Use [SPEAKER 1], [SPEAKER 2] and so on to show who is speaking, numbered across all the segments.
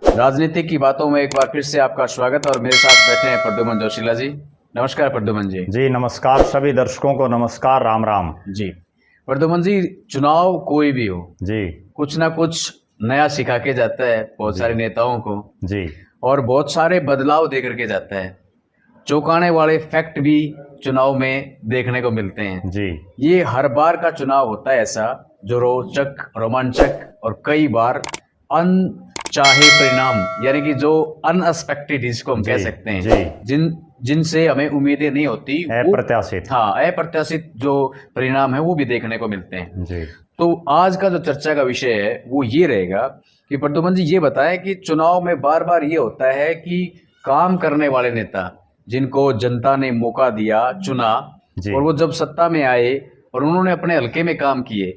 [SPEAKER 1] राजनीति की बातों में एक बार फिर से आपका स्वागत। और मेरे साथ बैठे हैं प्रद्युमन जोशीला जी। नमस्कार प्रद्युमन जी।
[SPEAKER 2] जी नमस्कार, सभी दर्शकों को नमस्कार, राम राम
[SPEAKER 1] जी प्रद्युमन जी, चुनाव कोई भी हो
[SPEAKER 2] जी
[SPEAKER 1] कुछ ना कुछ नया सिखा के जाता है बहुत सारे नेताओं को
[SPEAKER 2] जी
[SPEAKER 1] और बहुत सारे बदलाव दे करके जाता है। चौंकाने वाले फैक्ट भी चुनाव में देखने को मिलते हैं।
[SPEAKER 2] जी
[SPEAKER 1] ये हर बार का चुनाव होता है ऐसा जो रोचक, रोमांचक और कई बार अनचाहे परिणाम, यानी कि जो अनएक्सपेक्टेड जिसको हम कह सकते हैं, जिनसे हमें उम्मीदें नहीं होती,
[SPEAKER 2] अप्रत्याशित,
[SPEAKER 1] अप्रत्याशित जो परिणाम है वो भी देखने को मिलते हैं
[SPEAKER 2] जी।
[SPEAKER 1] तो आज का जो चर्चा का विषय है वो ये रहेगा कि प्रद्युमन जी ये बताएं कि चुनाव में बार बार ये होता है कि काम करने वाले नेता जिनको जनता ने मौका दिया, चुना, और वो जब सत्ता में आए और उन्होंने अपने हल्के में काम किए,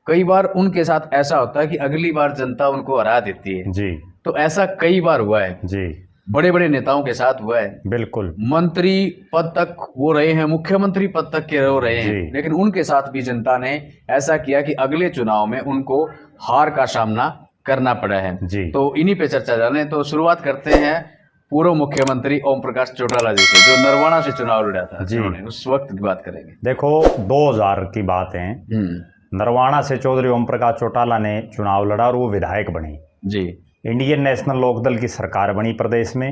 [SPEAKER 1] कई बार उनके साथ ऐसा होता है कि अगली बार जनता उनको हरा देती है जी। तो ऐसा कई बार हुआ है जी, बड़े बड़े नेताओं के साथ हुआ है। बिल्कुल, मंत्री पद तक वो रहे हैं, मुख्यमंत्री पद तक के हो रहे हैं, लेकिन उनके साथ भी जनता ने ऐसा किया कि अगले चुनाव में उनको हार का सामना करना पड़ा है जी। तो इन्हीं पे चर्चा जाने। तो शुरुआत करते हैं पूर्व मुख्यमंत्री ओम प्रकाश चौटाला जी से, जो नरवाना से चुनाव लड़ा था जी। उस वक्त की बात करेंगे।
[SPEAKER 2] देखो 2000 की बात है, नरवाना से चौधरी ओम प्रकाश चौटाला ने चुनाव लड़ा और वो विधायक बने जी। इंडियन नेशनल लोकदल की सरकार बनी प्रदेश में,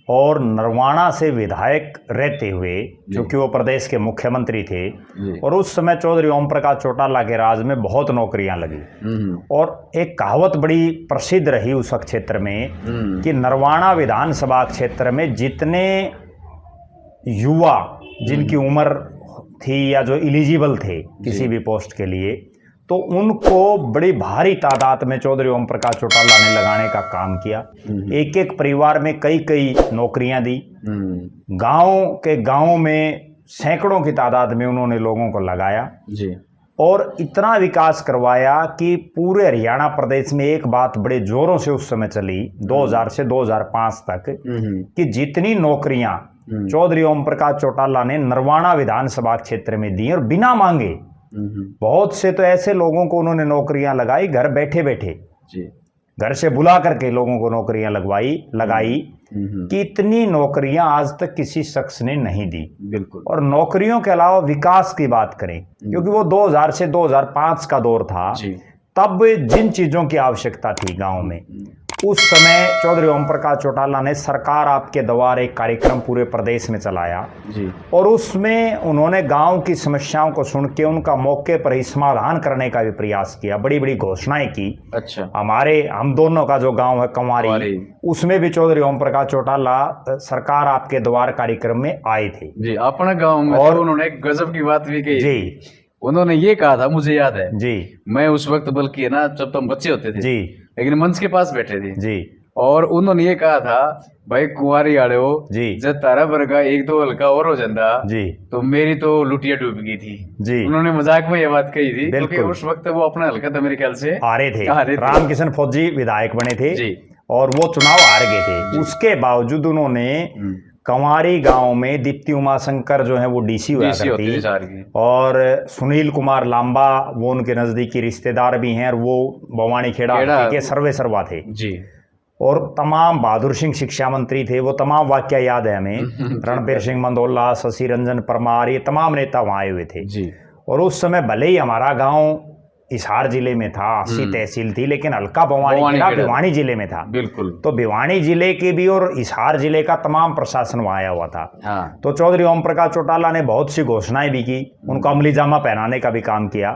[SPEAKER 2] और नरवाना से विधायक रहते हुए, क्योंकि वो प्रदेश के मुख्यमंत्री थे, और उस समय चौधरी ओम प्रकाश चौटाला के राज में बहुत नौकरियां लगी। और एक कहावत बड़ी प्रसिद्ध रही उस क्षेत्र में कि नरवाना विधानसभा क्षेत्र में जितने युवा जिनकी उम्र थी या जो एलिजिबल थे किसी भी पोस्ट के लिए, तो उनको बड़ी भारी तादाद में चौधरी ओम प्रकाश चौटाला ने लगाने का काम किया। एक एक परिवार में कई कई नौकरियां दी, गांव में सैकड़ों की तादाद में उन्होंने लोगों को लगाया जी। और इतना विकास करवाया कि पूरे हरियाणा प्रदेश में एक बात बड़े जोरों से उस समय चली 2000 से 2005 तक कि जितनी नौकरियां चौधरी ओम प्रकाश चौटाला ने नरवाना विधानसभा क्षेत्र में दी, और बिना मांगे बहुत से तो ऐसे लोगों को उन्होंने नौकरियां लगाई, घर बैठे बैठे जी, घर से बुला करके लोगों को नौकरियां लगाई कि इतनी नौकरियां आज तक किसी शख्स ने नहीं दी। बिल्कुल। और नौकरियों के अलावा विकास की बात करें, क्योंकि वो 2000 से 2005 का दौर था, तब जिन चीजों की आवश्यकता थी गांव में, उस समय चौधरी ओम प्रकाश चौटाला ने सरकार आपके द्वार एक कार्यक्रम पूरे प्रदेश में चलाया जी। और उसमें उन्होंने गांव की समस्याओं को सुन के उनका मौके पर ही समाधान करने का भी प्रयास किया, बड़ी बड़ी घोषणाएं की। अच्छा। हम दोनों का जो गांव है कंवारी, उसमें भी चौधरी ओम प्रकाश चौटाला सरकार आपके द्वार कार्यक्रम में आए थे जी, अपना गाँव में। और उन्होंने एक गजब की बात भी कही जी। उन्होंने ये कहा था, मुझे याद है जी, मैं उस वक्त बल्कि ना जब तुम बच्चे होते थे जी, लेकिन मंच के पास बैठे थे जी, और उन्होंने ये कहा था, भाई कुंवारी आड़े हो जी, जब तारा वर्गा एक दो हल्का और हो जाता जी, तो मेरी तो लुटिया डूब गई थी जी। उन्होंने मजाक में ये बात कही थी, क्योंकि उस वक्त वो अपना हल्का था मेरे ख्याल से आ रहे थे, रामकिशन फौजी विधायक बने थे जी, और वो चुनाव हार गए थे। उसके बावजूद उन्होंने कंवारी गांव में दीप्ति उमाशंकर जो है वो डीसी हुआ करती, और सुनील कुमार लांबा वो उनके नजदीकी रिश्तेदार भी हैं, और वो भवानी खेड़ा के सर्वेसर्वा थे जी। और तमाम बहादुर सिंह शिक्षा मंत्री थे, वो तमाम वाक्य याद है हमें, रणबीर सिंह मंदोला, शशि रंजन परमार, ये तमाम नेता वहां आए हुए थे जी। और उस समय भले ही हमारा गाँव हिसार जिले में था, 80 तहसील थी, लेकिन हल्का भिवानी जिले में था। बिल्कुल। तो भिवानी जिले के भी और हिसार जिले का तमाम प्रशासन वहां आया हुआ था हाँ। तो चौधरी ओम प्रकाश चौटाला ने बहुत सी घोषणाएं भी की, उनको अमली जामा पहनाने का भी काम किया।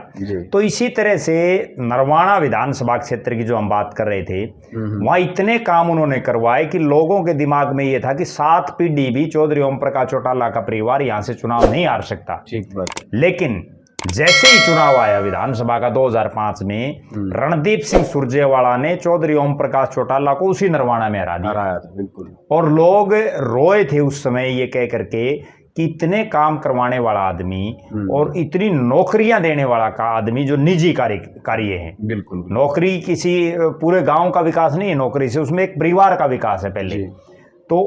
[SPEAKER 2] तो इसी तरह से नरवाना विधानसभा क्षेत्र की जो हम बात कर रहे थे, वहां इतने काम उन्होंने करवाए कि लोगों के दिमाग में ये था कि 7 पीढ़ी भी चौधरी ओम प्रकाश चौटाला का परिवार यहाँ से चुनाव नहीं हार सकता। ठीक बात। लेकिन जैसे ही चुनाव आया विधानसभा का 2005 में, रणदीप सिंह सुरजेवाला ने चौधरी ओम प्रकाश चौटाला को उसी नरवाना में हरा दिया। बिल्कुल। और लोग रोए थे उस समय ये कह करके कि इतने काम करवाने वाला आदमी और इतनी नौकरियां देने वाला का आदमी जो निजी कार्य है, बिल्कुल, नौकरी किसी पूरे गांव का विकास नहीं है, नौकरी से उसमें एक परिवार का विकास है पहले, तो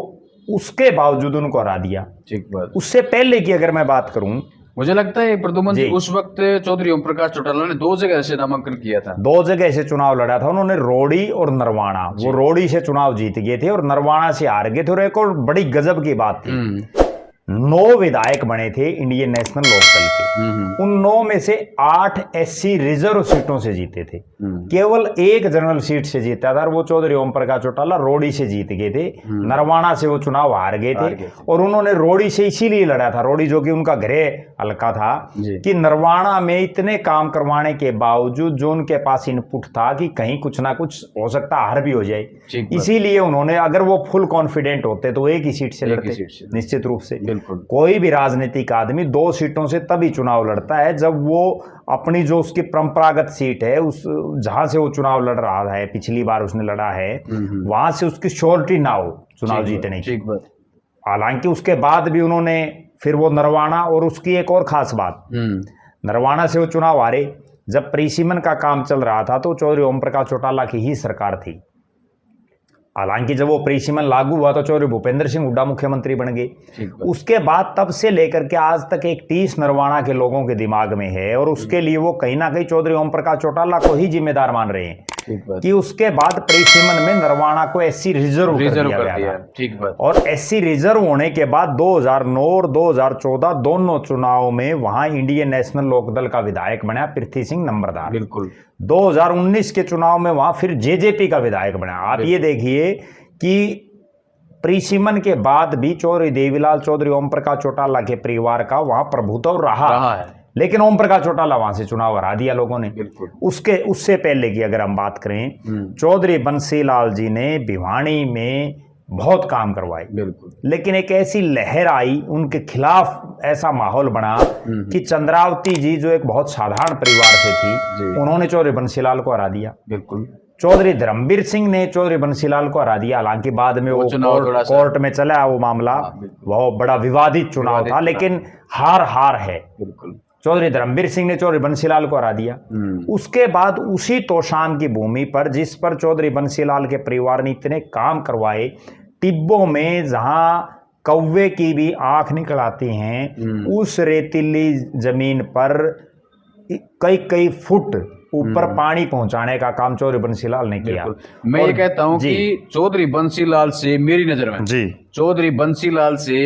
[SPEAKER 2] उसके बावजूद उनको हरा दिया। ठीक बात। उससे पहले की अगर मैं बात करूं,
[SPEAKER 1] मुझे लगता है प्रद्युमन जी
[SPEAKER 2] जी।
[SPEAKER 1] उस वक्त चौधरी ओम प्रकाश चौटाला ने 2 जगह से नामांकन किया था।
[SPEAKER 2] 2 जगह से चुनाव लड़ा था उन्होंने, रोड़ी और नरवाना। वो रोड़ी से चुनाव जीत गए थे और नरवाना से हार गए थे। और एक और बड़ी गजब की बात थी, 9 विधायक बने थे इंडियन नेशनल लोकदल के। उन 9 में से 8 SC रिजर्व सीटों से जीते थे, केवल 1 जनरल सीट से जीता था और वो चौधरी ओम प्रकाश चौटाला रोड़ी से जीत गए थे। नरवाना से वो चुनाव हार गए थे और उन्होंने रोड़ी से इसीलिए लड़ा था, रोड़ी जो कि उनका गृह हल्का था, कि नरवाना में इतने काम करवाने के बावजूद जो उनके पास इनपुट था कि कहीं कुछ ना कुछ हो सकता हार भी हो जाए, इसीलिए उन्होंने, अगर वो फुल कॉन्फिडेंट होते तो एक ही सीट से लड़ते निश्चित रूप से। कोई भी राजनीतिक आदमी 2 सीटों से तभी चुनाव लड़ता है जब वो अपनी जो उसकी परंपरागत सीट है, उस जहां से वो चुनाव लड़ रहा है, पिछली बार उसने लड़ा है, वहां से उसकी श्योरिटी ना हो चुनाव जीतने की। हालांकि उसके बाद भी उन्होंने फिर वो नरवाना, और उसकी एक और खास बात, नरवाना से वो चुनाव हारे। जब परिसीमन का काम चल रहा था तो चौधरी ओम प्रकाश चौटाला की ही सरकार थी। हालांकि जब वो परिसीमन लागू हुआ तो चौधरी भूपेंद्र सिंह हुड्डा मुख्यमंत्री बन गए। उसके बाद तब से लेकर के आज तक एक 30 नरवाना के लोगों के दिमाग में है, और उसके लिए वो कहीं ना कहीं चौधरी ओम प्रकाश चौटाला को ही जिम्मेदार मान रहे हैं कि उसके बाद परिसीमन में नरवाना को SC रिजर्व कर दिया गया था। ठीक बात। और SC रिजर्व होने के बाद 2009 और 2014 दोनों चुनाव में वहां इंडियन नेशनल लोकदल का विधायक बना पृथ्वी सिंह नंबरदार। बिल्कुल। 2019 के चुनाव में वहां फिर JJP का विधायक बना। आप ये देखिए कि परिसीमन के बाद भी चौधरी देवीलाल चौधरी ओम प्रकाश चौटाला के परिवार का वहां प्रभुत्व रहा है, लेकिन ओम प्रकाश चौटाला वहां से चुनाव हरा दिया लोगों ने। उससे पहले की अगर हम बात करें, चौधरी बंसीलाल जी ने भिवानी में बहुत काम करवाए, लेकिन एक ऐसी लहर आई उनके खिलाफ, ऐसा माहौल बना कि चंद्रावती जी जो एक बहुत साधारण परिवार से थी, उन्होंने चौधरी बंसीलाल को हरा दिया। चौधरी धर्मवीर सिंह ने चौधरी बंसीलाल को हरा दिया। हालांकि बाद में वो कोर्ट में चला वो मामला, वो बड़ा विवादित चुनाव था, लेकिन हार है। चौधरी धर्मवीर सिंह ने चौधरी बंसीलाल को हरा दिया। उसके बाद उसी तोशाम की भूमि पर, जिस पर चौधरी बंसीलाल के परिवार ने इतने काम करवाए, टिब्बों में जहां कौवे की भी आंख निकल आती हैं, उस रेतीली जमीन पर कई फुट ऊपर पानी पहुंचाने का काम चौधरी बंसीलाल ने किया।
[SPEAKER 1] मैं ये कहता हूं कि चौधरी बंसीलाल से, मेरी नजर में चौधरी बंसीलाल से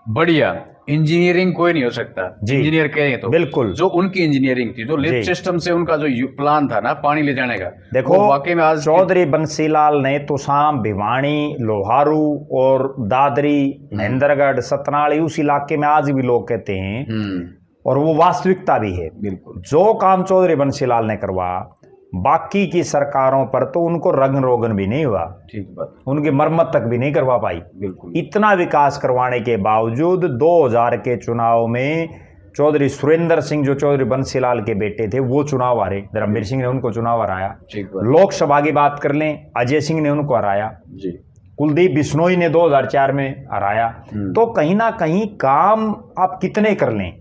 [SPEAKER 1] बढ़िया इंजीनियरिंग कोई नहीं हो सकता। इंजीनियर कहेंगे तो बिल्कुल, जो उनकी इंजीनियरिंग थी, जो लिफ्ट सिस्टम से उनका जो प्लान था ना पानी ले जाने का,
[SPEAKER 2] देखो वाकई में आज चौधरी बंसीलाल ने तोशाम, भिवानी, लोहारू और दादरी, महेंद्रगढ़, सतनाली, उस इलाके में आज भी लोग कहते हैं, और वो वास्तविकता भी है। बिल्कुल, जो काम चौधरी बंसीलाल ने करवा, बाकी की सरकारों पर तो उनको रंग रोगन भी नहीं हुआ। ठीक बात। उनकी मरम्मत तक भी नहीं करवा पाई। बिल्कुल। इतना विकास करवाने के बावजूद 2000 के चुनाव में चौधरी सुरेंद्र सिंह, जो चौधरी बंसीलाल के बेटे थे, वो चुनाव हारे। धर्मवीर सिंह ने उनको चुनाव हराया। लोकसभा की बात कर लें, अजय सिंह ने उनको हराया। जी। कुलदीप बिश्नोई ने 2004 में हराया। तो कहीं ना कहीं काम आप कितने कर लें,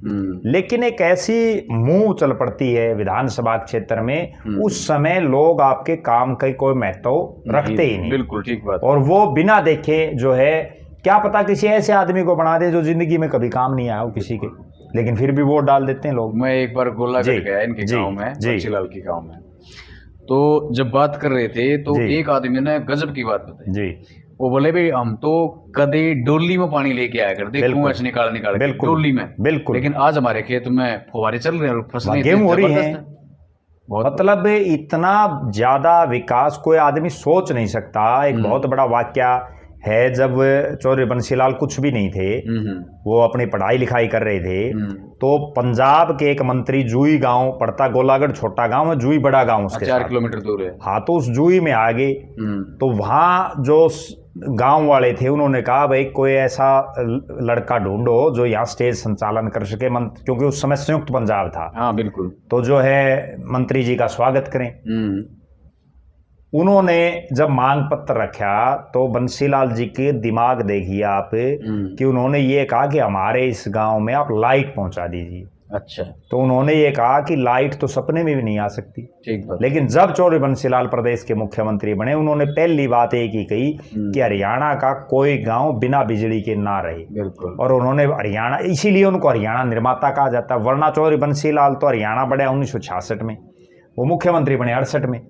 [SPEAKER 2] लेकिन एक ऐसी मुंह चल पड़ती है विधानसभा क्षेत्र में, उस समय लोग आपके काम का कोई महत्व रखते ही नहीं। बिल्कुल ठीक बात। और वो बिना देखे जो है, क्या पता किसी ऐसे आदमी को बना दे जो जिंदगी में कभी काम नहीं आया हो किसी के, लेकिन फिर भी वोट डाल देते हैं लोग।
[SPEAKER 1] मैं एक बार गोलागढ़ गया इनके गांव में, बंसीलाल के गांव में, तो जब बात कर रहे थे तो एक आदमी ने गजब की बात बताई जी। वो बोले भाई हम तो कदे डोली में पानी लेके आया करते, कुआं से निकाल डोली में। बिल्कुल। लेकिन आज हमारे खेत में फुहारे चल रहे हैं, फसलें
[SPEAKER 2] गेहूं हो रही हैं। मतलब इतना ज्यादा विकास कोई आदमी सोच नहीं सकता। एक बहुत बड़ा वाक्या है, जब चौधरी बंसीलाल कुछ भी नहीं थे, वो अपनी पढ़ाई लिखाई कर रहे थे, तो पंजाब के एक मंत्री, जूई गांव पड़ता, गोलागढ़ छोटा गांव है, जूई बड़ा गांव उसके 4 किलोमीटर दूर है। हाँ, तो उस जूई में आ गए, तो वहां जो गांव वाले थे उन्होंने कहा भाई कोई ऐसा लड़का ढूंढो जो यहाँ स्टेज संचालन कर सके, क्योंकि उस समय संयुक्त पंजाब था। हाँ बिल्कुल। तो जो है मंत्री जी का स्वागत करें। उन्होंने जब मांग पत्र रखा तो बंसीलाल जी के दिमाग देखिए आप, कि उन्होंने ये कहा कि हमारे इस गांव में आप लाइट पहुंचा दीजिए।
[SPEAKER 1] अच्छा,
[SPEAKER 2] तो उन्होंने ये कहा कि लाइट तो सपने में भी नहीं आ सकती।
[SPEAKER 1] ठीक बात।
[SPEAKER 2] लेकिन जब चौधरी बंसीलाल प्रदेश के मुख्यमंत्री बने, उन्होंने पहली बात एक ही कही कि हरियाणा का कोई गांव बिना बिजली के ना रहे।
[SPEAKER 1] बिल्कुल।
[SPEAKER 2] और उन्होंने हरियाणा, इसीलिए उनको हरियाणा निर्माता कहा जाता है। वरना चौधरी बंसीलाल तो हरियाणा बने 1966 में, वो मुख्यमंत्री बने 68 में।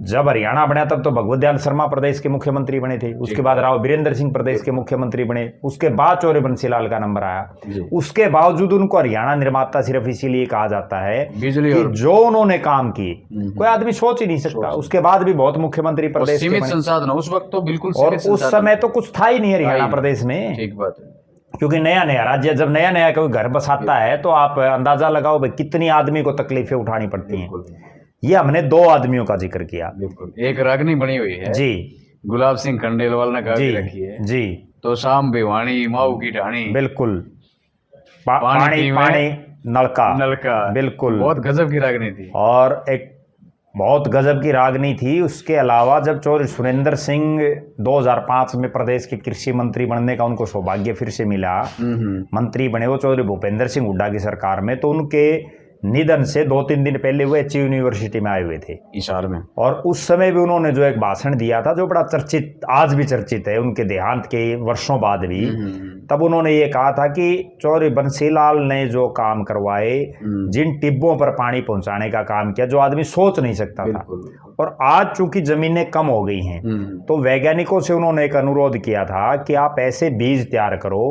[SPEAKER 2] जब हरियाणा बना तब तो भगवत दयाल शर्मा प्रदेश के मुख्यमंत्री बने थे, उसके बाद राव बीरेंद्र सिंह प्रदेश के मुख्यमंत्री बने, उसके बाद चौधरी बंसीलाल का नंबर आया। उसके बावजूद उनको हरियाणा निर्माता सिर्फ इसीलिए कहा जाता है
[SPEAKER 1] बिजली
[SPEAKER 2] कि
[SPEAKER 1] और
[SPEAKER 2] जो उन्होंने काम किए कोई आदमी सोच ही नहीं सकता। उसके बाद भी बहुत मुख्यमंत्री प्रदेश के
[SPEAKER 1] सीमित
[SPEAKER 2] बने।
[SPEAKER 1] संसाधन उस वक्त तो बिल्कुल
[SPEAKER 2] और
[SPEAKER 1] सीमित
[SPEAKER 2] उस
[SPEAKER 1] संसाधन।
[SPEAKER 2] समय तो कुछ था ही नहीं हरियाणा प्रदेश में,
[SPEAKER 1] ठीक बात है।
[SPEAKER 2] क्योंकि नया नया राज्य, जब नया नया कोई घर बसाता है तो आप अंदाजा लगाओ भाई कितनी आदमी को तकलीफें उठानी पड़ती हैं। ये हमने 2 आदमियों का जिक्र किया।
[SPEAKER 1] बिल्कुल। एक रागनी बनी हुई है
[SPEAKER 2] जी,
[SPEAKER 1] गुलाब सिंह खंडेलवाल ने गा
[SPEAKER 2] जी,
[SPEAKER 1] के रखी है।
[SPEAKER 2] जी,
[SPEAKER 1] तो शाम भिवानी माऊ की ढाणी,
[SPEAKER 2] बिल्कुल।
[SPEAKER 1] पानी पीवे,
[SPEAKER 2] पानी नलका,
[SPEAKER 1] नलका,
[SPEAKER 2] बिल्कुल।
[SPEAKER 1] बहुत गजब की रागनी थी।
[SPEAKER 2] और एक बहुत गजब की रागनी थी। उसके अलावा जब चौधरी सुरेंद्र सिंह 2005 में प्रदेश के कृषि मंत्री बनने का उनको सौभाग्य फिर से मिला, मंत्री बने वो चौधरी भूपेंद्र सिंह हुड्डा की सरकार में, तो उनके निधन से 2-3 दिन पहले वो एच यूनिवर्सिटी में आए हुए थे
[SPEAKER 1] इशार में।
[SPEAKER 2] और उस समय भी उन्होंने जो एक भाषण दिया था जो बड़ा चर्चित, आज भी चर्चित है उनके देहांत के वर्षों बाद भी। तब उन्होंने ये कहा था कि चौधरी बंसीलाल ने जो काम करवाए, जिन टिब्बों पर पानी पहुंचाने का काम किया, जो आदमी सोच नहीं सकता था। और आज चूंकि जमीनें कम हो गई हैं तो वैज्ञानिकों से उन्होंने एक अनुरोध किया था कि आप ऐसे बीज तैयार करो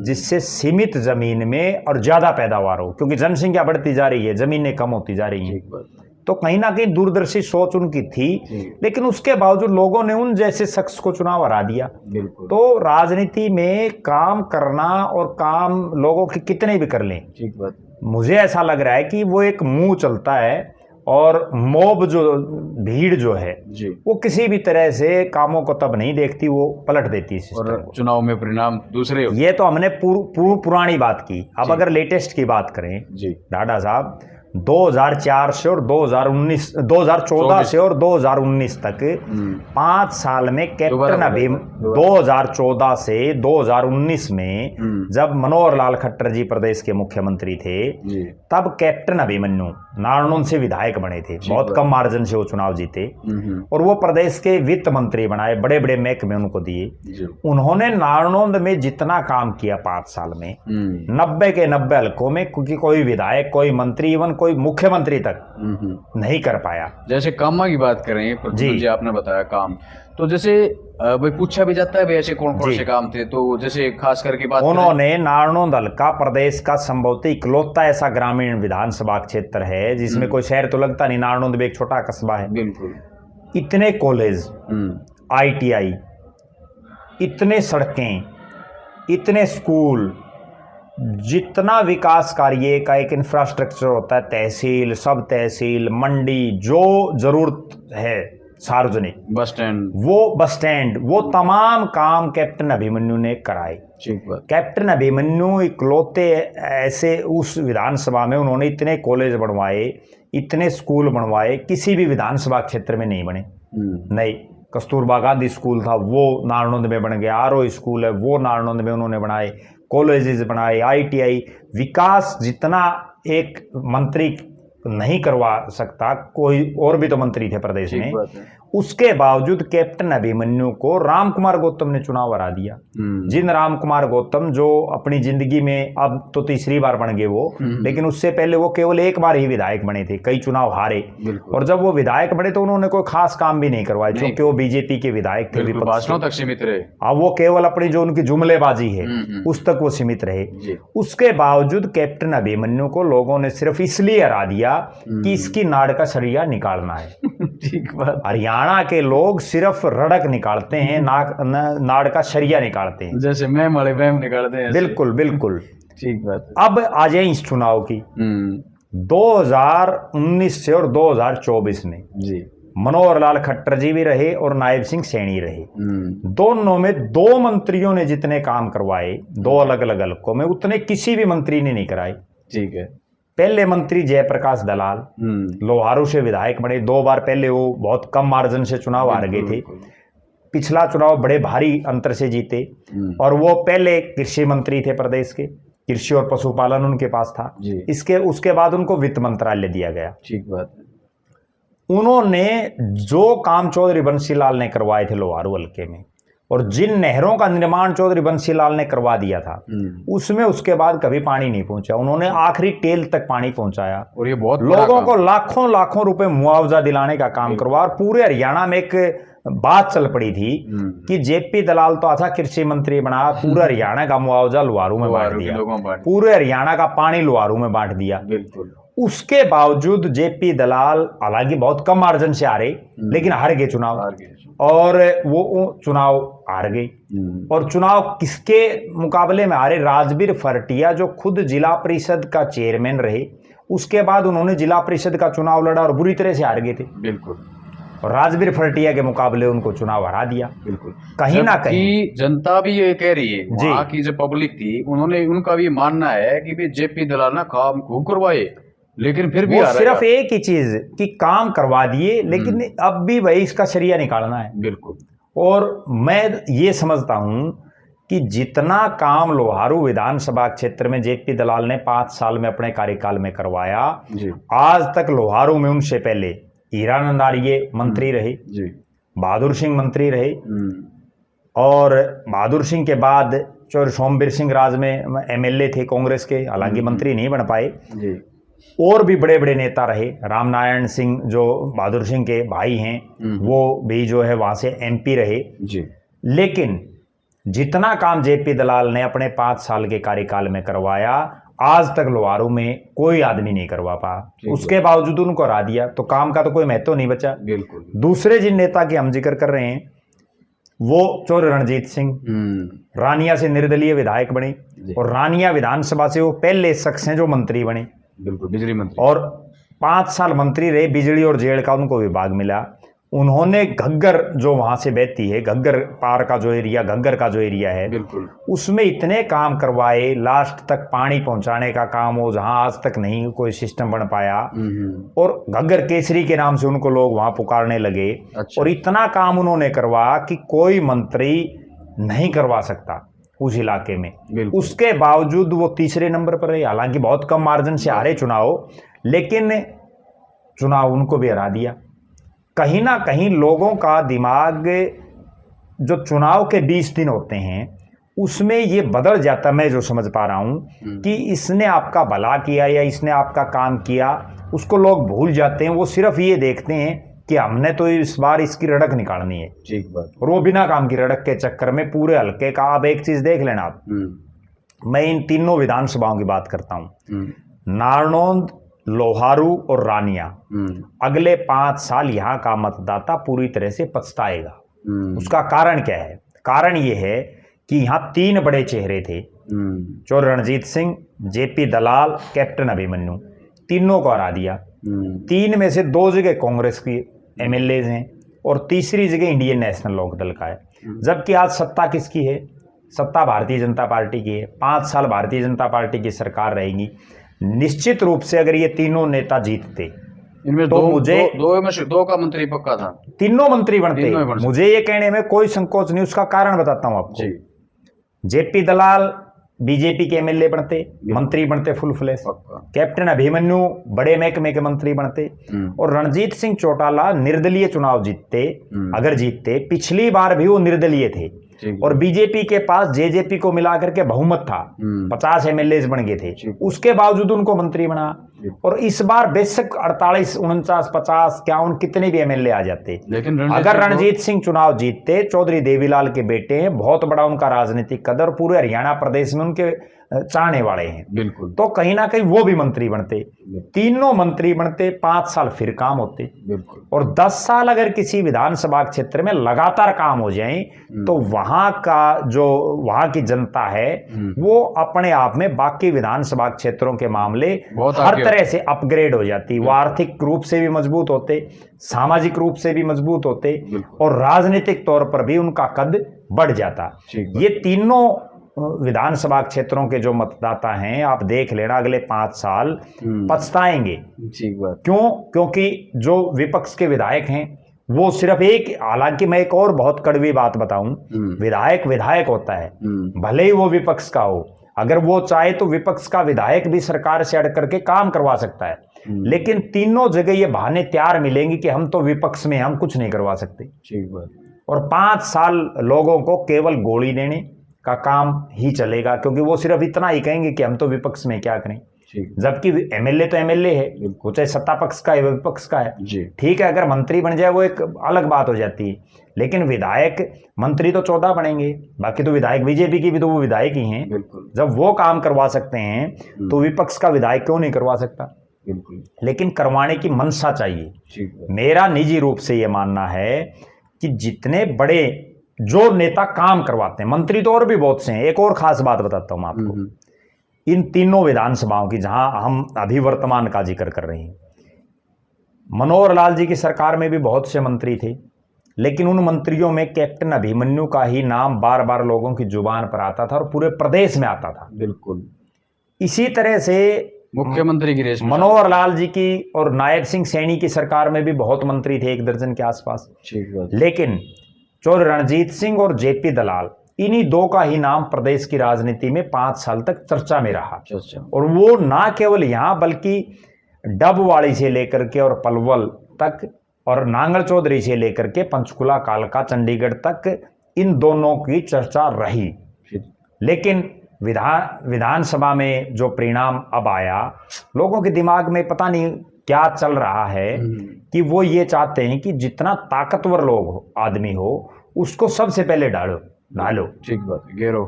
[SPEAKER 2] जिससे सीमित जमीन में और ज्यादा पैदावार हो, क्योंकि जनसंख्या बढ़ती जा रही है, जमीनें कम होती जा रही हैं। तो कहीं ना कहीं दूरदर्शी सोच उनकी थी, लेकिन उसके बावजूद लोगों ने उन जैसे शख्स को चुनाव हरा दिया। तो राजनीति में काम करना और काम लोगों के कितने भी कर लें, मुझे ऐसा लग रहा है कि वो एक मुंह चलता है और मोब जो भीड़ जो है वो किसी भी तरह से कामों को तब नहीं देखती, वो पलट देती है
[SPEAKER 1] और चुनाव में परिणाम दूसरे होते।
[SPEAKER 2] ये तो हमने पुरानी बात की। अब अगर लेटेस्ट की बात करें डाडा साहब, 2004 से और 2014 से और 2019 तक 5 साल में कैप्टन अभिमन्यु, 2014 से 2019 में जब मनोहर लाल खट्टर जी प्रदेश के मुख्यमंत्री थे, तब कैप्टन अभिमन्यु नारनौंद से विधायक बने थे, बहुत कम मार्जिन से वो चुनाव जीते और वो प्रदेश के वित्त मंत्री बनाए, बड़े बड़े महकमे उनको दिए। उन्होंने नारनौंद में जितना काम किया 5 साल में, 90 के 90 हल्कों में, क्योंकि कोई विधायक, कोई मंत्री, इवन कोई मुख्यमंत्री तक नहीं कर पाया।
[SPEAKER 1] जैसे कामा की बात करें जी, आपने बताया काम, तो जैसे भाई पूछा भी जाता है भाई ऐसे कौन कौन से काम थे, तो जैसे खास करके बात
[SPEAKER 2] उन्होंने नारनौंद हल्का प्रदेश का संभवतः इकलौता ऐसा ग्रामीण विधानसभा क्षेत्र है जिसमें कोई शहर तो लगता नहीं, नारनौंद भी एक छोटा कस्बा है।
[SPEAKER 1] बिल्कुल।
[SPEAKER 2] इतने कॉलेज, ITI, इतने सड़कें, इतने स्कूल, जितना विकास कार्य का एक इंफ्रास्ट्रक्चर होता है, तहसील, सब तहसील, मंडी, जो जरूरत है सार्वजनिक, बस स्टैंड, वो तमाम काम कैप्टन अभिमन्यु ने कराए। कैप्टन अभिमन्यु इकलौते ऐसे उस विधानसभा में, उन्होंने इतने कॉलेज बनवाए, इतने स्कूल बनवाए, किसी भी विधानसभा क्षेत्र में नहीं बने। नहीं, कस्तूरबा गांधी स्कूल था वो नारनौंद में बन गया, RO स्कूल है वो नारनौंद में उन्होंने बनाए, कॉलेजेस बनाए, ITI। विकास जितना एक मंत्री नहीं करवा सकता, कोई और भी तो मंत्री थे प्रदेश में, उसके बावजूद कैप्टन अभिमन्यु को राम कुमार गौतम ने चुनाव हरा दिया। जिन राम कुमार गौतम जो अपनी जिंदगी में अब तो तीसरी बार बन गए वो, लेकिन उससे पहले वो केवल एक बार ही विधायक बने थे, कई चुनाव हारे, और जब वो विधायक बने तो उन्होंने कोई खास काम भी नहीं करवाए, क्योंकि वो बीजेपी के विधायक थे,
[SPEAKER 1] भाषणों तक सीमित रहे।
[SPEAKER 2] अब वो केवल अपनी जो उनकी जुमलेबाजी है उस तक वो सीमित रहे। उसके बावजूद कैप्टन अभिमन्यु को लोगों ने सिर्फ इसलिए हरा दिया कि इसकी नाड़ का सरिया निकालना है।
[SPEAKER 1] ठीक बात।
[SPEAKER 2] हरियाणा के लोग सिर्फ रड़क निकालते हैं, नाड़ का सरिया निकालते हैं,
[SPEAKER 1] जैसे मैम वाले मैम निकालते हैं।
[SPEAKER 2] बिल्कुल बिल्कुल,
[SPEAKER 1] ठीक बात।
[SPEAKER 2] अब आ जाए इस चुनाव की। 2019 से और 2024 में जी मनोहर लाल खट्टर जी भी रहे और नायब सिंह सैनी रहे। दोनों में 2 मंत्रियों ने जितने काम करवाए 2 अलग अलग हलकों में, उतने किसी भी मंत्री ने नहीं कराए।
[SPEAKER 1] ठीक है।
[SPEAKER 2] पहले मंत्री जयप्रकाश दलाल लोहारू से विधायक बने, 2 बार पहले वो बहुत कम मार्जिन से चुनाव हार गए थे, पिछला चुनाव बड़े भारी अंतर से जीते, और वो पहले कृषि मंत्री थे प्रदेश के। कृषि और पशुपालन उनके पास था
[SPEAKER 1] जी।
[SPEAKER 2] इसके उसके बाद उनको वित्त मंत्रालय दिया गया।
[SPEAKER 1] ठीक बात है।
[SPEAKER 2] उन्होंने जो काम चौधरी बंसीलाल ने करवाए थे लोहारू हल्के में, और जिन नहरों का निर्माण चौधरी बंसीलाल ने करवा दिया था, उसमें उसके बाद कभी पानी नहीं पहुंचा। उन्होंने आखिरी टेल तक पानी पहुंचाया
[SPEAKER 1] और ये बहुत
[SPEAKER 2] लोगों को लाखों लाखों रुपए मुआवजा दिलाने का काम करवा। और पूरे हरियाणा में एक बात चल पड़ी थी कि जेपी दलाल तो अच्छा कृषि मंत्री बना, पूरे हरियाणा का मुआवजा लोहारू में बांट दिया, पूरे हरियाणा का पानी लोहारू में बांट दिया।
[SPEAKER 1] बिल्कुल।
[SPEAKER 2] उसके बावजूद जेपी दलाल हालांकि बहुत कम मार्जिन से हारे, लेकिन हार गए चुनाव, और वो चुनाव हार गए। और चुनाव किसके मुकाबले में हारे? राजबीर फरटिया, जो खुद जिला परिषद का चेयरमैन रहे, उसके बाद उन्होंने जिला परिषद का चुनाव लड़ा और बुरी तरह से हार गए थे।
[SPEAKER 1] बिल्कुल।
[SPEAKER 2] और राजबीर फरटिया के मुकाबले उनको चुनाव हरा दिया।
[SPEAKER 1] बिल्कुल।
[SPEAKER 2] कहीं ना कहीं
[SPEAKER 1] जनता भी ये कह रही है, वहाँ की जो पब्लिक थी, उनका भी मानना है कि भी जेपी दलाल ना काम खूब करवाए, लेकिन फिर भी
[SPEAKER 2] सिर्फ एक ही चीज कि काम करवा दिए, लेकिन अब भी वही इसका शरिया निकालना है।
[SPEAKER 1] बिल्कुल। और
[SPEAKER 2] मैं ये समझता हूं कि जितना काम लोहारू विधानसभा क्षेत्र में जेपी दलाल ने 5 साल में अपने कार्यकाल में करवाया, आज तक लोहारू में उनसे पहले हीरानंद आर्य मंत्री रहे, बहादुर सिंह मंत्री रहे, और बहादुर सिंह के बाद चौधरी सोमवीर सिंह राज में एमएलए थे कांग्रेस के, हालांकि मंत्री नहीं बन पाए। और भी बड़े बड़े नेता रहे, रामनारायण सिंह जो बहादुर सिंह के भाई हैं, वो भी जो है वहां से एमपी रहे। लेकिन जितना काम जेपी दलाल ने अपने 5 साल के कार्यकाल में करवाया, आज तक लोहारू में कोई आदमी नहीं करवा पाया। उसके बावजूद उनको हरा दिया, तो काम का तो कोई महत्व नहीं बचा।
[SPEAKER 1] बिल्कुल।
[SPEAKER 2] दूसरे जिन नेता की हम जिक्र कर रहे हैं, वो चौधरी रणजीत सिंह रानिया से निर्दलीय विधायक बने, और रानिया विधानसभा से वो पहले शख्स हैं जो मंत्री बने।
[SPEAKER 1] बिल्कुल, बिजली मंत्री।
[SPEAKER 2] और 5 साल मंत्री रहे, बिजली और जेल का उनको विभाग मिला। उन्होंने घग्गर जो वहां से बहती है, घग्गर पार का जो एरिया, घग्गर का जो एरिया है,
[SPEAKER 1] बिल्कुल,
[SPEAKER 2] उसमें इतने काम करवाए, लास्ट तक पानी पहुंचाने का काम हो जहां आज तक नहीं कोई सिस्टम बन पाया, और घग्गर केसरी के नाम से उनको लोग वहां पुकारने लगे। अच्छा। और इतना काम उन्होंने करवा कि कोई मंत्री नहीं करवा सकता उस इलाके में। उसके बावजूद वो तीसरे नंबर पर रहे, हालांकि बहुत कम मार्जिन से हारे चुनाव, लेकिन चुनाव उनको भी हरा दिया। कहीं ना कहीं लोगों का दिमाग जो चुनाव के 20 दिन होते हैं उसमें ये बदल जाता, मैं जो समझ पा रहा हूं कि इसने आपका भला किया या इसने आपका काम किया, उसको लोग भूल जाते हैं। वो सिर्फ ये देखते हैं कि हमने तो इस बार इसकी रड़क निकालनी है। ठीक बात। और वो बिना काम की रड़क के चक्कर में पूरे हल्के का, आप एक चीज देख लेना, आप मैं इन तीनों विधानसभाओं की बात करता हूं, नारनौंद, लोहारू और रानिया, अगले 5 साल यहाँ का मतदाता पूरी तरह से पछताएगा। उसका कारण क्या है? कारण ये है कि यहाँ 3 बड़े चेहरे थे, चौधरी रणजीत सिंह, जेपी दलाल, कैप्टन अभिमन्यु, तीनों को हरा दिया। 3 में से 2 जगह कांग्रेस की एमएलए हैं और तीसरी जगह इंडियन नेशनल लोकदल का है। जबकि आज सत्ता किसकी है? सत्ता भारतीय जनता पार्टी की है। 5 साल भारतीय जनता पार्टी की सरकार रहेगी। निश्चित रूप से अगर ये तीनों नेता जीतते,
[SPEAKER 1] इनमें तो मुझे 2 का मंत्री पक्का था,
[SPEAKER 2] तीनों मंत्री बनते। मुझे ये कहने में कोई संकोच नहीं। उसका कारण बताता हूं आपको। जेपी दलाल बीजेपी के एमएलए बनते, मंत्री बनते फुल फ्लैश, कैप्टन अभिमन्यु बड़े महकमे के मंत्री बनते, और रणजीत सिंह चौटाला निर्दलीय चुनाव जीतते। अगर जीतते, पिछली बार भी वो निर्दलीय थे और बीजेपी के पास जेजेपी को मिलाकर के बहुमत था, 50 एमएलए बन गए थे, उसके बावजूद उनको मंत्री बना। और इस बार बेशक 48, 49, 50, 51 कितने भी एमएलए आ जाते, लेकिन अगर रणजीत सिंह चुनाव जीतते, चौधरी देवीलाल के बेटे हैं, बहुत बड़ा उनका राजनीतिक कदर, पूरे हरियाणा प्रदेश में उनके चाहने वाले हैं, बिल्कुल, तो कहीं ना कहीं वो भी मंत्री बनते। तीनों मंत्री बनते, 5 साल फिर काम होते, बिल्कुल। और 10 साल अगर किसी विधानसभा क्षेत्र में लगातार काम हो जाए तो वहां का जो वहां की जनता है वो अपने आप में बाकी विधानसभा क्षेत्रों के मामले हर तरह से अपग्रेड हो जाती। वो आर्थिक रूप से भी मजबूत होते, सामाजिक रूप से भी मजबूत होते, और राजनीतिक तौर पर भी उनका कद बढ़ जाता। ये तीनों विधानसभा क्षेत्रों के जो मतदाता हैं, आप देख लेना, अगले 5 साल पछताएंगे। ठीक बात। क्यों? क्योंकि जो विपक्ष के विधायक हैं वो सिर्फ एक, हालांकि मैं एक और बहुत कड़वी बात बताऊं, विधायक विधायक होता है, भले ही वो विपक्ष का हो, अगर वो चाहे तो विपक्ष का विधायक भी सरकार से अड़ करके काम करवा सकता है, लेकिन तीनों जगह ये बहाने तैयार मिलेंगे कि हम तो विपक्ष में, हम कुछ नहीं करवा सकते।
[SPEAKER 1] ठीक बात।
[SPEAKER 2] और 5 साल लोगों को केवल गोली देने का काम ही चलेगा, क्योंकि वो सिर्फ इतना ही कहेंगे कि हम तो विपक्ष में क्या करें। जबकि एमएलए तो एमएलए है, वो चाहे सत्ता पक्ष का है विपक्ष का है। ठीक है, अगर मंत्री बन जाए वो एक अलग बात हो जाती है, लेकिन विधायक मंत्री तो 14 बनेंगे, बाकी तो विधायक बीजेपी की भी तो वो विधायक ही हैं। जब वो काम करवा सकते हैं तो विपक्ष का विधायक क्यों नहीं करवा सकता?
[SPEAKER 1] बिल्कुल।
[SPEAKER 2] लेकिन करवाने की मंशा चाहिए। मेरा निजी रूप से ये मानना है कि जितने बड़े जो नेता काम करवाते हैं, मंत्री तो और भी बहुत से हैं। एक और खास बात बताता हूं आपको, इन तीनों विधानसभाओं की जहां हम अभी वर्तमान का जिक्र कर रहे हैं, मनोहर लाल जी की सरकार में भी बहुत से मंत्री थे, लेकिन उन मंत्रियों में कैप्टन अभिमन्यु का ही नाम बार बार लोगों की जुबान पर आता था और पूरे प्रदेश में आता था।
[SPEAKER 1] बिल्कुल।
[SPEAKER 2] इसी तरह से
[SPEAKER 1] मुख्यमंत्री की रेस में
[SPEAKER 2] मनोहर लाल जी की और नायब सिंह सैनी की सरकार में भी बहुत मंत्री थे, 1 दर्जन के आसपास। लेकिन जो रणजीत सिंह और जेपी दलाल, इन्हीं 2 का ही नाम प्रदेश की राजनीति में 5 साल तक चर्चा में रहा। और वो ना केवल यहाँ बल्कि डबवाड़ी से लेकर के और पलवल तक और नांगल चौधरी से लेकर के पंचकुला, कालका, चंडीगढ़ तक इन दोनों की चर्चा रही। लेकिन विधानसभा में जो परिणाम अब आया, लोगों के दिमाग में पता नहीं क्या चल रहा है कि वो ये चाहते हैं कि जितना ताकतवर लोग आदमी हो उसको सबसे पहले डालो।
[SPEAKER 1] ठीक बात, घेरो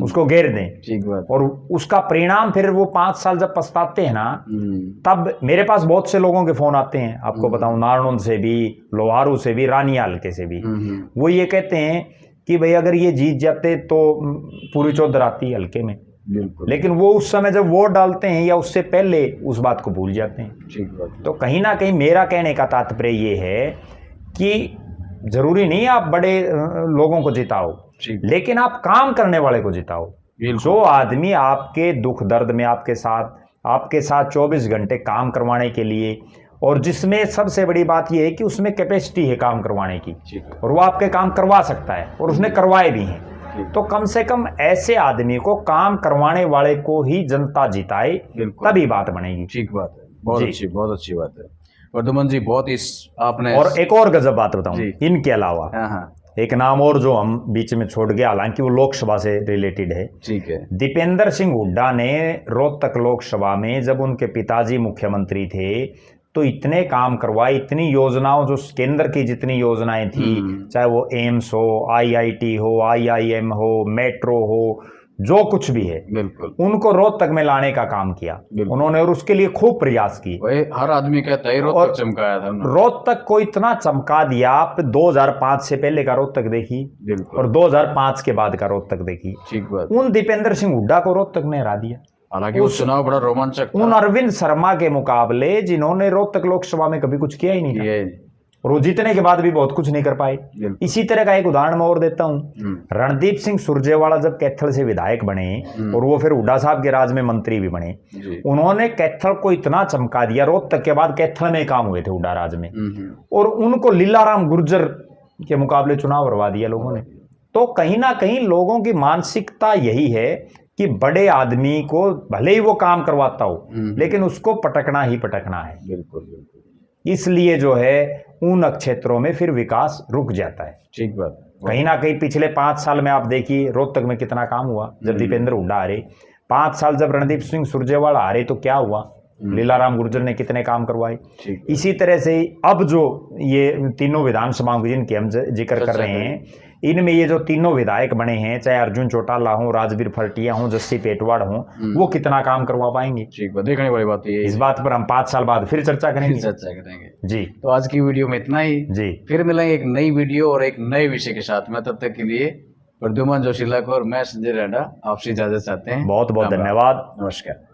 [SPEAKER 2] उसको घेर दें।
[SPEAKER 1] ठीक बात।
[SPEAKER 2] और उसका परिणाम फिर वो 5 साल जब पछताते हैं ना, तब मेरे पास बहुत से लोगों के फोन आते हैं, आपको बताऊं, नारनौंद से भी, लोहारू से भी, रानिया हल्के से भी। वो ये कहते हैं कि भाई अगर ये जीत जाते तो पूरी चौधर आती है हल्के में। लेकिन वो उस समय जब वोट डालते हैं या उससे पहले उस बात को भूल जाते हैं। तो कहीं ना कहीं मेरा कहने का तात्पर्य ये है कि जरूरी नहीं आप बड़े लोगों को जिताओ, लेकिन आप काम करने वाले को जिताओ। जो आदमी आपके दुख दर्द में आपके साथ 24 घंटे काम करवाने के लिए, और जिसमें सबसे बड़ी बात यह है कि उसमें कैपेसिटी है काम करवाने की, और वो आपके काम करवा सकता है और उसने करवाए भी हैं, तो कम से कम ऐसे आदमी को, काम करवाने वाले को ही जनता जिताए, तभी बात बनेगी।
[SPEAKER 1] ठीक बात है, बहुत अच्छी बात है वर्धमान जी। बहुत इस आपने,
[SPEAKER 2] और एक और गजब बात बताऊं इनके अलावा, एक नाम और जो हम बीच में छोड़ गए, हालांकि वो लोकसभा से रिलेटेड है।
[SPEAKER 1] ठीक है।
[SPEAKER 2] दीपेंद्र सिंह हुड्डा ने रोहतक लोकसभा में, जब उनके पिताजी मुख्यमंत्री थे, तो इतने काम करवाए, इतनी योजनाओं, जो केंद्र की जितनी योजनाएं थी, चाहे वो एम्स हो, आईआईटी हो, आईआईएम हो, मेट्रो हो, जो कुछ भी है, बिल्कुल उनको रोहतक में लाने का काम किया उन्होंने, और उसके लिए खूब प्रयास किए।
[SPEAKER 1] हर आदमी कहता है रोहतक चमकाया था,
[SPEAKER 2] रोहतक को इतना चमका दिया। आप 2005 से पहले का रोहतक देखिए और 2005 के बाद का रोहतक देखिए।
[SPEAKER 1] ठीक बात।
[SPEAKER 2] उन दीपेंद्र सिंह हुड्डा को रोहतक ने हरा दिया।
[SPEAKER 1] हालांकि उस चुनाव बड़ा रोमांचक था।
[SPEAKER 2] उन अरविंद शर्मा के मुकाबले, जिन्होंने रोहतक लोकसभा में कभी कुछ किया ही नहीं था, और वो जीतने के बाद भी बहुत कुछ नहीं कर पाए। इसी तरह का एक उदाहरण मैं और देता हूं। रणदीप सिंह सुरजेवाला जब कैथल से विधायक बने और वो फिर हुड्डा साहब के राज में मंत्री भी बने, उन्होंने कैथल को इतना चमका दिया। रोहतक के बाद कैथल में काम हुए थे हुड्डा राज में, और उनको लीलाराम गुर्जर के मुकाबले चुनाव हरवा दिया लोगों ने। तो कहीं ना कहीं लोगों की मानसिकता यही है कि बड़े आदमी को भले ही वो काम करवाता हो, लेकिन उसको पटकना ही पटकना है।
[SPEAKER 1] बिल्कुल।
[SPEAKER 2] इसलिए जो है उन क्षेत्रों में फिर विकास रुक जाता है।
[SPEAKER 1] ठीक बात।
[SPEAKER 2] कहीं ना कहीं पिछले 5 साल में आप देखिए रोहतक में कितना काम हुआ जब दीपेंद्र हुड्डा हारे। 5 साल जब रणदीप सिंह सुरजेवाला हारे तो क्या हुआ, लीलाराम गुर्जर ने कितने काम करवाए। इसी तरह से अब जो ये तीनों विधानसभाओं की जिनके हम जिक्र कर रहे हैं, इनमें ये जो तीनों विधायक बने हैं, चाहे अर्जुन चौटाला हो, राजवीर फरटिया हो, जस्सी पेटवाड़ हो, वो कितना काम करवा पाएंगे।
[SPEAKER 1] ठीक बात, देखने वाली बात है। इस
[SPEAKER 2] बात पर हम 5 साल बाद फिर चर्चा करेंगे।
[SPEAKER 1] जी। तो आज की वीडियो में इतना ही जी, फिर मिलेंगे एक नई वीडियो और एक नए विषय के साथ में। तब तक के लिए प्रद्युमन जोशीला को और मैं संजय रेड्डा आपसे इजाजत चाहते हैं।
[SPEAKER 2] बहुत बहुत धन्यवाद।
[SPEAKER 1] नमस्कार।